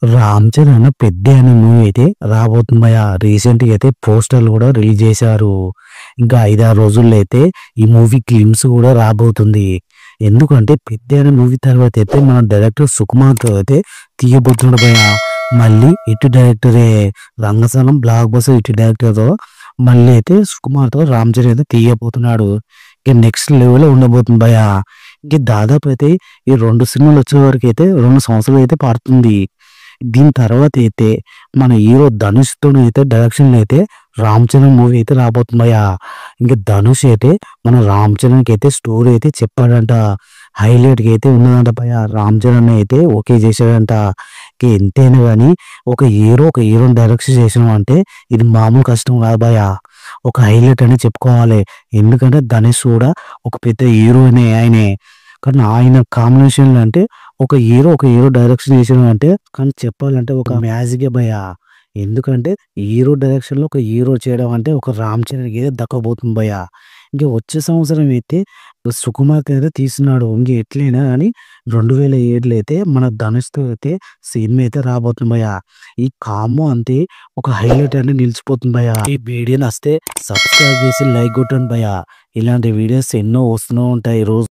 రామ్ చరణ్ 'పెద్ది' అనే మూవీ అయితే రాబోతుంది భయ్యా. రీసెంట్‌గా అయితే పోస్టర్‌లు కూడా రిలీజ్ చేశారు. ఇంకా 5, 6 రోజుల్లో అయితే ఈ మూవీ గ్లింప్స్ కూడా రాబోతుంది. ఎందుకంటే 'పెద్ది' అనే మూవీ తర్వాత అయితే మన డైరెక్టర్ సుకుమార్‌తో అయితే తీయబోతున్నాడు భయ్యా. మళ్ళీ హిట్ డైరెక్టరే 'రంగస్థలం' బ్లాక్ బస్టర్ హిట్ డైరెక్టర్‌తో మళ్ళీ అయితే సుకుమార్‌తో రామ్ చరణ్ అయితే తీయబోతున్నాడు. ఇక నెక్స్ట్ లెవెల్‌లో ఉండబోతుంది భయ్యా. ఇంక దాదాపు అయితే ఈ 2 సినిమాలు వచ్చే వరకైతే 2 సంవత్సరాలు అయితే పడుతుంది. దీని తర్వాతైతే మన హీరో 'ధనుష్‌తోనైతే డైరెక్షన్‌లో అయితే 'రామ్ చరణ్' మూవీ అయితే రాబోతుందయ్యా. ఇంక ధనుష్ అయితే మన 'రామ్ చరణ్‌కైతే స్టోరీ అయితే చెప్పాడంట. హైలైట్‌గా అయితే ఉన్నదంట భయ్యా. 'రామ్ చరణ్' అయితే ఓకే చేశాడంట. ఇక ఎంతైనా గాని ఒక హీరో, ఒక హీరోని డైరెక్షన్ చేసినామంటే ఇది మామూలు కష్టం కాదు భయ్యా. ఒక హైలైట్ అని చెప్పుకోవాలి. ఎందుకంటే ధనుష్ కూడా ఒక పెద్ద హీరోనే ఆయనే. కానీ ఆయన కాంబినేషన్‌లో అంటే ఒక హీరో డైరెక్షన్ చేసినాడంటే కానీ చెప్పాలంటే ఒక మ్యాజికే భయ్యా. ఎందుకంటే హీరో డైరెక్షన్‌లో ఒక హీరో చేయడం అంటే ఒక 'రామ్ చరణ్‌కి అయితే దక్కబోతుంది భయ్యా. ఇంక వచ్చే సంవత్సరం అయితే సుకుమార్‌తో అయితే తీస్తున్నాడు. ఇంక ఎట్లైనా గాని 2007లో అయితే మన ధనుష్‌తో అయితే సినిమా అయితే రాబోతుంది భయ్యా. ఈ కాంబో అంతే ఒక హైలైట్ అని నిలిచిపోతుంది భయ్యా. ఈ వీడియో నచ్చితే సబ్స్క్రైబ్ చేసి లైక్ కొట్టండి భయ్యా. ఇలాంటి వీడియోస్ ఎన్నో వస్తూనే ఉంటాయి రోజు.